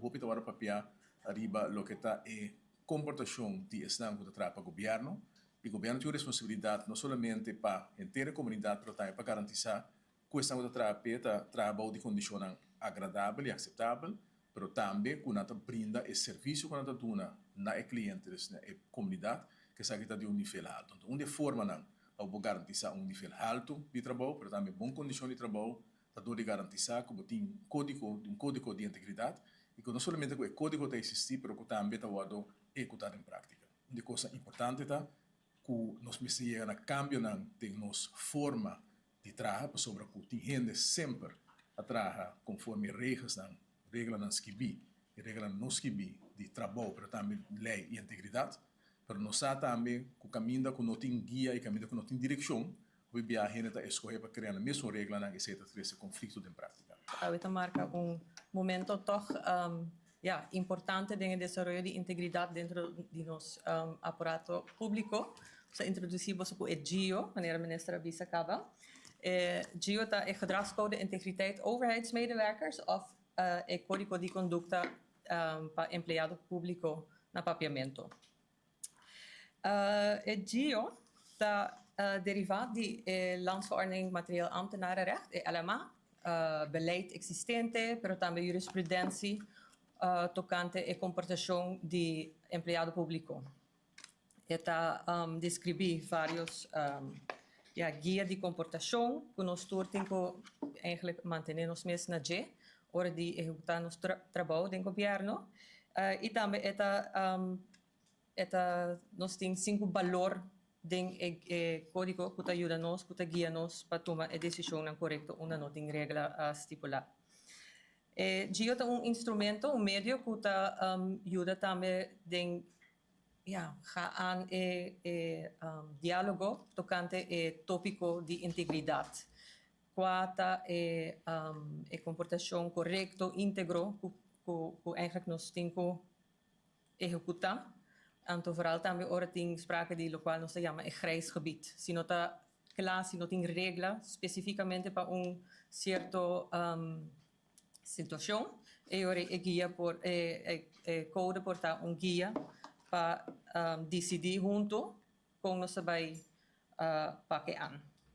Hopi tawara papia arriba lo que está comportação de estão que trata para o governo. E o governo tem responsabilidade não somente para a inteira comunidade, mas também para garantizar que o estão que trata trabalho de condições agradáveis e aceitáveis, mas também que nós brinda o serviço que nós damos na clientes, na comunidade, que sabe que está de nível alto. Então, de forma não para garantizar nível alto de trabalho, mas também boa condição de trabalho, para garantizar que tem um código de integridade e que não somente o código está existir, mas que também está executado em prática. Uma coisa importante é que nós precisamos de cambio na nossa forma de trabalhar, sobre que tem gente sempre a trabalhar conforme regras não esquibi, e regras não esquibi de trabalho, mas também lei e integridade. Mas nós também que o caminho que não tem guia e caminho que não tem direção, o a gente está escolhendo para criar a mesma regra e se esse conflito em prática. Ahorita marca momento toch importante de desarrollo de integridade dentro de nosso aparato público. Se introduzimos o GIO, wanneer de minister Abisa acaba. GIO está het gedragscode integriteit overheidsmedewerkers of het código de conducta para empleado público na papiamento. Het GIO está derivado de Landsverordening Materieel Ambtenarenrecht, LMA, beleid existente, pero também jurisprudencia tocante a comportação de empleado público. Está descrever vários guias de comportação que nós temos que eigenlijk manter nos mesmos na G, hora de executar nosso trabalho do governo. E também nós temos 5 valores do código que ajuda nos, que guia-nos para tomar a decisão correta, onde não tem regra estipulada. GIO é instrumento, meio que ajuda também gaan diálogo tocante o tópico de integridade. Quata comportação correto, íntegro, que eigenlijk nós temos que executar. Anto vooral também ora tem sprake de lo qual nós chama grijs gebied. Se não está claro, se não tem regra especificamente para certo situação, e ora guia por code portar guia para decidir junto com nós vai paquear.